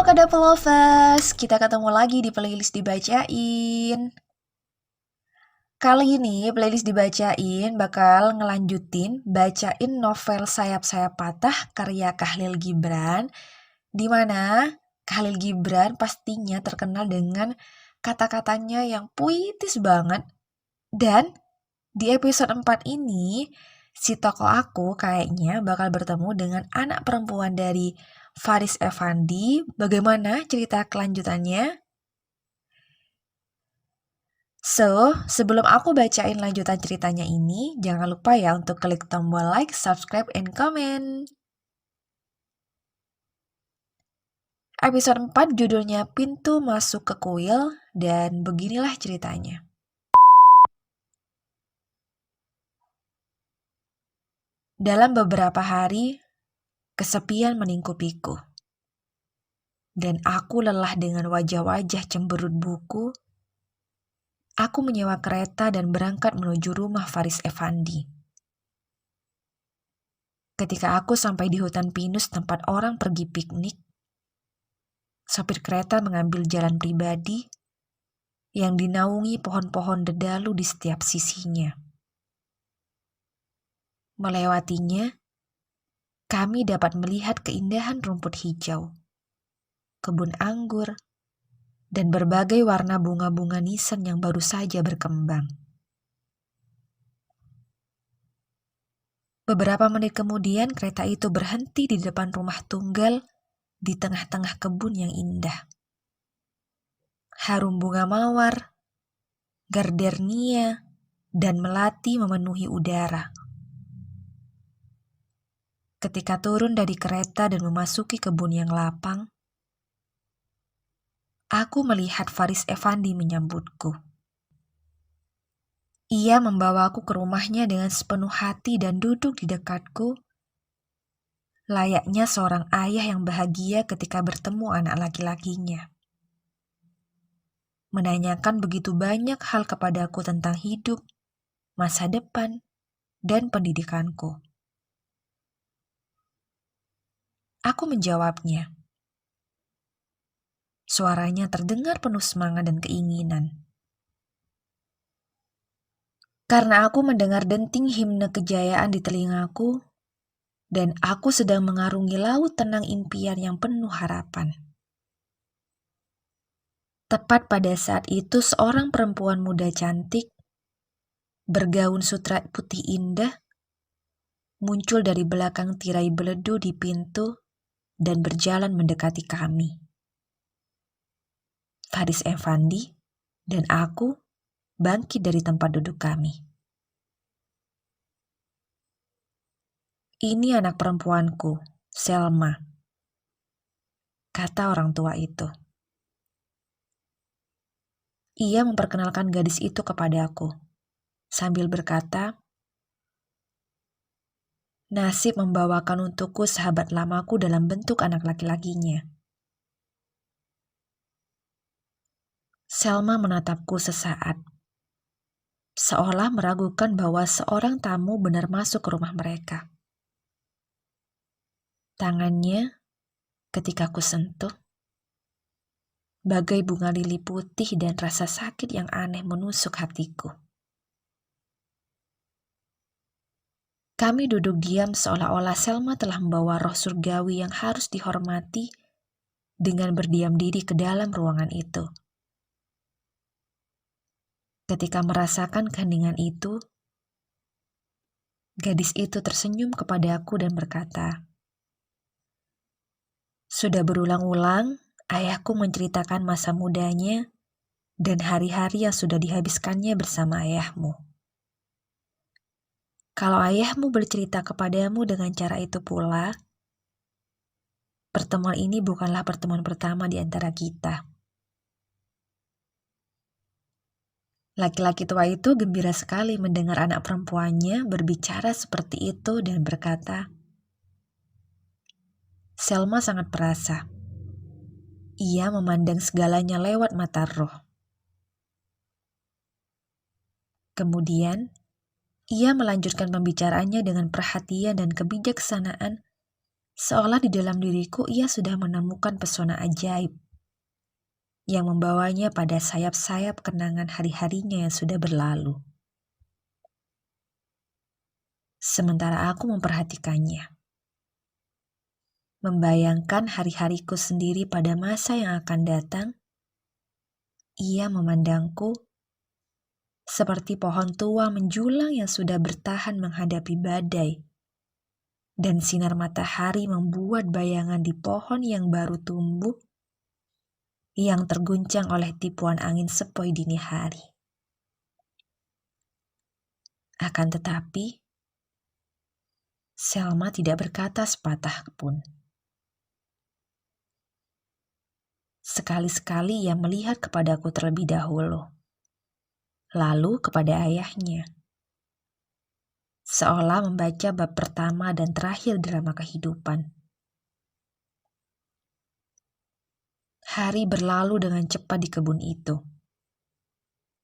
Kadapa Lovers, kita ketemu lagi di playlist dibacain. Kali ini playlist dibacain bakal ngelanjutin bacain novel Sayap-Sayap Patah karya Khalil Gibran, di mana Khalil Gibran pastinya terkenal dengan kata-katanya yang puitis banget. Dan di episode 4 ini, si tokoh aku kayaknya bakal bertemu dengan anak perempuan dari Faris Effandi. Bagaimana cerita kelanjutannya? So, sebelum aku bacain lanjutan ceritanya ini, jangan lupa ya untuk klik tombol like, subscribe, and comment. Episode 4 judulnya Pintu Masuk ke Kuil, dan beginilah ceritanya. Dalam beberapa hari, kesepian meningkupiku. Dan aku lelah dengan wajah-wajah cemberut buku. Aku menyewa kereta dan berangkat menuju rumah Faris Effandi. Ketika aku sampai di hutan pinus tempat orang pergi piknik, sopir kereta mengambil jalan pribadi yang dinaungi pohon-pohon dedalu di setiap sisinya. Melewatinya, kami dapat melihat keindahan rumput hijau, kebun anggur, dan berbagai warna bunga-bunga nisan yang baru saja berkembang. Beberapa menit kemudian kereta itu berhenti di depan rumah tunggal di tengah-tengah kebun yang indah. Harum bunga mawar, gardenia, dan melati memenuhi udara. Ketika turun dari kereta dan memasuki kebun yang lapang, aku melihat Faris Effandi menyambutku. Ia membawaku ke rumahnya dengan sepenuh hati dan duduk di dekatku, layaknya seorang ayah yang bahagia ketika bertemu anak laki-lakinya. Menanyakan begitu banyak hal kepadaku tentang hidup, masa depan, dan pendidikanku. Aku menjawabnya. Suaranya terdengar penuh semangat dan keinginan. Karena aku mendengar denting himne kejayaan di telingaku, dan aku sedang mengarungi laut tenang impian yang penuh harapan. Tepat pada saat itu seorang perempuan muda cantik, bergaun sutra putih indah, muncul dari belakang tirai beledu di pintu dan berjalan mendekati kami. Faris Effandi dan aku bangkit dari tempat duduk kami. Ini anak perempuanku, Selma, kata orang tua itu. Ia memperkenalkan gadis itu kepadaku, sambil berkata, nasib membawakan untukku sahabat lamaku dalam bentuk anak laki-lakinya. Selma menatapku sesaat, seolah meragukan bahwa seorang tamu benar masuk ke rumah mereka. Tangannya, ketika ku sentuh, bagai bunga lili putih dan rasa sakit yang aneh menusuk hatiku. Kami duduk diam seolah-olah Selma telah membawa roh surgawi yang harus dihormati dengan berdiam diri ke dalam ruangan itu. Ketika merasakan keheningan itu, gadis itu tersenyum kepadaku dan berkata, sudah berulang-ulang ayahku menceritakan masa mudanya dan hari-hari yang sudah dihabiskannya bersama ayahmu. Kalau ayahmu bercerita kepadamu dengan cara itu pula, pertemuan ini bukanlah pertemuan pertama di antara kita. Laki-laki tua itu gembira sekali mendengar anak perempuannya berbicara seperti itu dan berkata, Selma sangat perasa. Ia memandang segalanya lewat mata roh. Kemudian, ia melanjutkan pembicaraannya dengan perhatian dan kebijaksanaan Seolah di dalam diriku ia sudah menemukan pesona ajaib yang membawanya pada sayap-sayap kenangan hari-harinya yang sudah berlalu. Sementara aku memperhatikannya, membayangkan hari-hariku sendiri pada masa yang akan datang, ia memandangku seperti pohon tua menjulang yang sudah bertahan menghadapi badai, dan sinar matahari membuat bayangan di pohon yang baru tumbuh, yang terguncang oleh tipuan angin sepoi dini hari. Akan tetapi, Selma tidak berkata sepatah pun. Sekali-sekali ia melihat kepadaku terlebih dahulu, lalu kepada ayahnya, seolah membaca bab pertama dan terakhir drama kehidupan. Hari berlalu dengan cepat di kebun itu,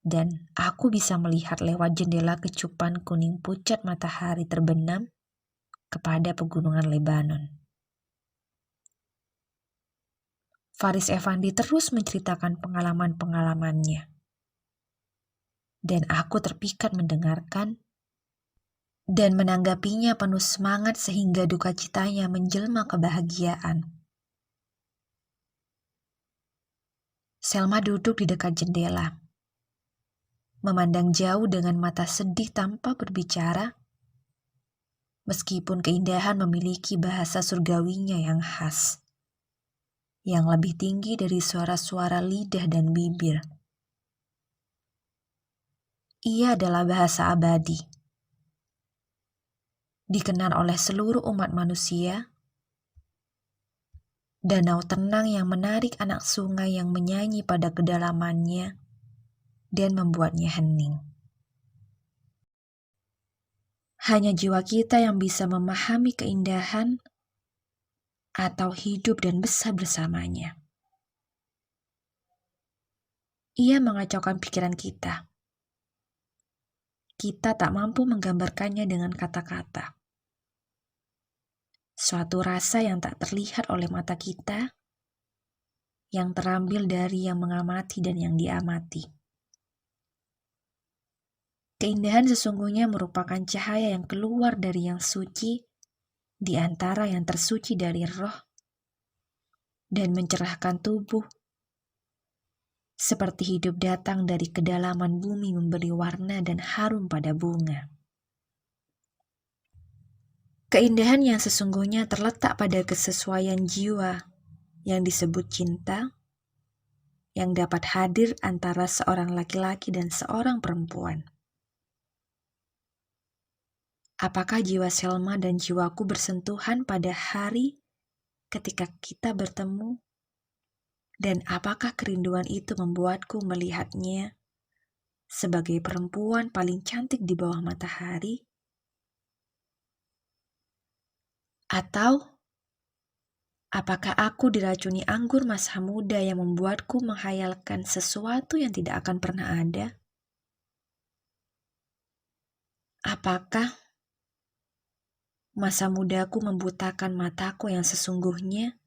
dan aku bisa melihat lewat jendela kecupan kuning pucat matahari terbenam kepada pegunungan Lebanon. Faris Effendi terus menceritakan pengalaman-pengalamannya, dan aku terpikat mendengarkan dan menanggapinya penuh semangat sehingga duka citanya menjelma kebahagiaan. Selma duduk di dekat jendela, memandang jauh dengan mata sedih tanpa berbicara, meskipun keindahan memiliki bahasa surgawinya yang khas, yang lebih tinggi dari suara-suara lidah dan bibir. Ia adalah bahasa abadi, dikenal oleh seluruh umat manusia, danau tenang yang menarik anak sungai yang menyanyi pada kedalamannya dan membuatnya hening. Hanya jiwa kita yang bisa memahami keindahan atau hidup dan besar bersamanya. Ia mengacaukan pikiran kita. Kita tak mampu menggambarkannya dengan kata-kata. Suatu rasa yang tak terlihat oleh mata kita, yang terambil dari yang mengamati dan yang diamati. Keindahan sesungguhnya merupakan cahaya yang keluar dari yang suci, di antara yang tersuci dari roh, dan mencerahkan tubuh, seperti hidup datang dari kedalaman bumi memberi warna dan harum pada bunga. Keindahan yang sesungguhnya terletak pada kesesuaian jiwa yang disebut cinta, yang dapat hadir antara seorang laki-laki dan seorang perempuan. Apakah jiwa Selma dan jiwaku bersentuhan pada hari ketika kita bertemu? Dan apakah kerinduan itu membuatku melihatnya sebagai perempuan paling cantik di bawah matahari? Atau apakah aku diracuni anggur masa muda yang membuatku menghayalkan sesuatu yang tidak akan pernah ada? Apakah masa mudaku membutakan mataku yang sesungguhnya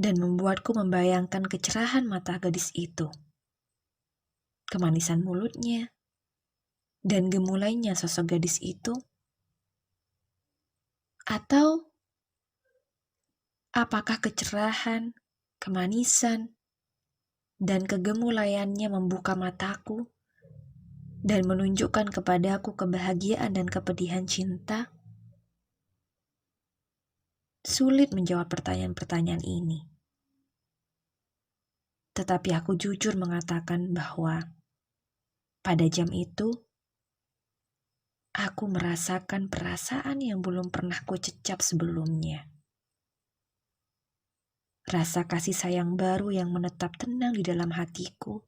dan membuatku membayangkan kecerahan mata gadis itu, kemanisan mulutnya, dan gemulainya sosok gadis itu? Atau apakah kecerahan, kemanisan, dan kegemulaiannya membuka mataku dan menunjukkan kepadaku kebahagiaan dan kepedihan cinta? Sulit menjawab pertanyaan-pertanyaan ini. Tetapi aku jujur mengatakan bahwa pada jam itu, aku merasakan perasaan yang belum pernah kucecap sebelumnya. Rasa kasih sayang baru yang menetap tenang di dalam hatiku,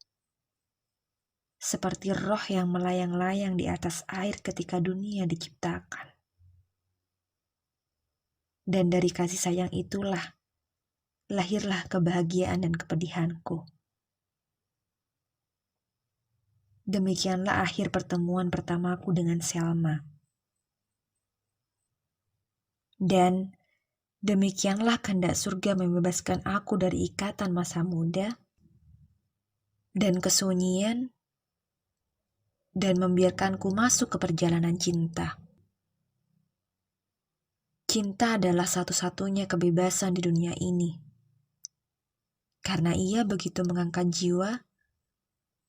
seperti roh yang melayang-layang di atas air ketika dunia diciptakan. Dan dari kasih sayang itulah, lahirlah kebahagiaan dan kepedihanku. Demikianlah akhir pertemuan pertamaku dengan Selma. Dan Demikianlah kehendak surga membebaskan aku dari ikatan masa muda dan kesunyian dan membiarkanku masuk ke perjalanan cinta. Cinta adalah satu-satunya kebebasan di dunia ini. Karena ia begitu mengangkat jiwa,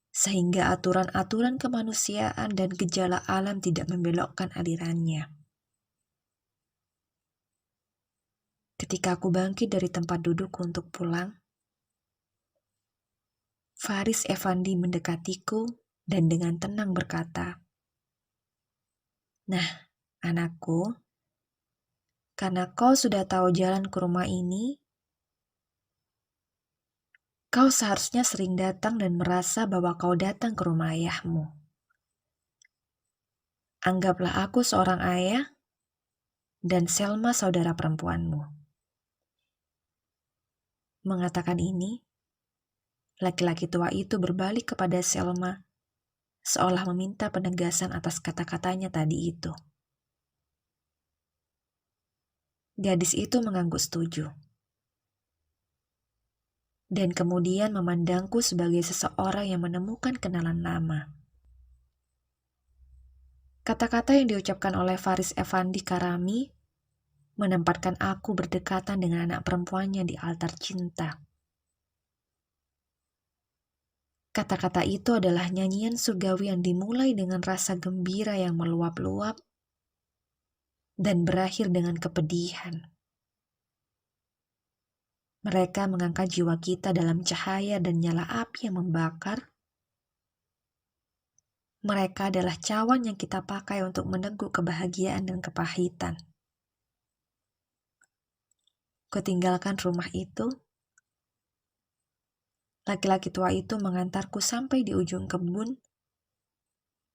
sehingga aturan-aturan kemanusiaan dan gejala alam tidak membelokkan alirannya. Ketika aku bangkit dari tempat duduk untuk pulang, Faris Effandi mendekatiku dan dengan tenang berkata, "Nah, anakku, karena kau sudah tahu jalan ke rumah ini, kau seharusnya sering datang dan merasa bahwa kau datang ke rumah ayahmu. Anggaplah aku seorang ayah dan Selma saudara perempuanmu." Mengatakan ini, laki-laki tua itu berbalik kepada Selma, seolah meminta penegasan atas kata-katanya tadi itu. Gadis itu mengangguk setuju. Dan kemudian memandangku sebagai seseorang yang menemukan kenalan lama. Kata-kata yang diucapkan oleh Faris Effandi Karami menempatkan aku berdekatan dengan anak perempuannya di altar cinta. Kata-kata itu adalah nyanyian surgawi yang dimulai dengan rasa gembira yang meluap-luap dan berakhir dengan kepedihan. Mereka mengangkat jiwa kita dalam cahaya dan nyala api yang membakar. Mereka adalah cawan yang kita pakai untuk meneguk kebahagiaan dan kepahitan. Kutinggalkan rumah itu. Laki-laki tua itu mengantarku sampai di ujung kebun,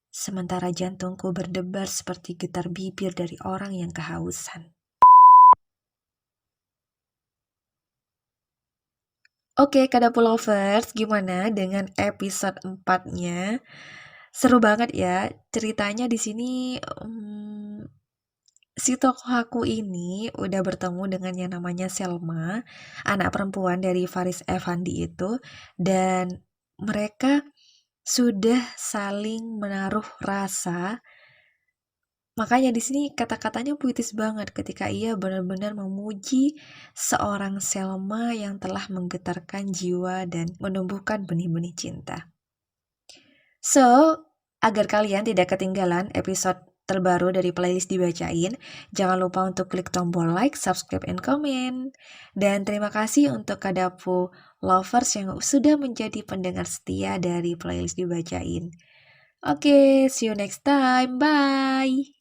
sementara jantungku berdebar seperti getar bibir dari orang yang kehausan. Oke, Kadapu Lovers, gimana dengan episode 4-nya? Seru banget ya, ceritanya di sini si tokoh aku ini udah bertemu dengan yang namanya Selma, anak perempuan dari Faris Effandi itu, dan mereka sudah saling menaruh rasa. Makanya di sini kata-katanya puitis banget ketika ia benar-benar memuji seorang Selma yang telah menggetarkan jiwa dan menumbuhkan benih-benih cinta. So, agar kalian tidak ketinggalan episode terbaru dari playlist dibacain, jangan lupa untuk klik tombol like, subscribe, and comment. Dan terima kasih untuk Kadapu Lovers yang sudah menjadi pendengar setia dari playlist dibacain. Oke, see you next time. Bye!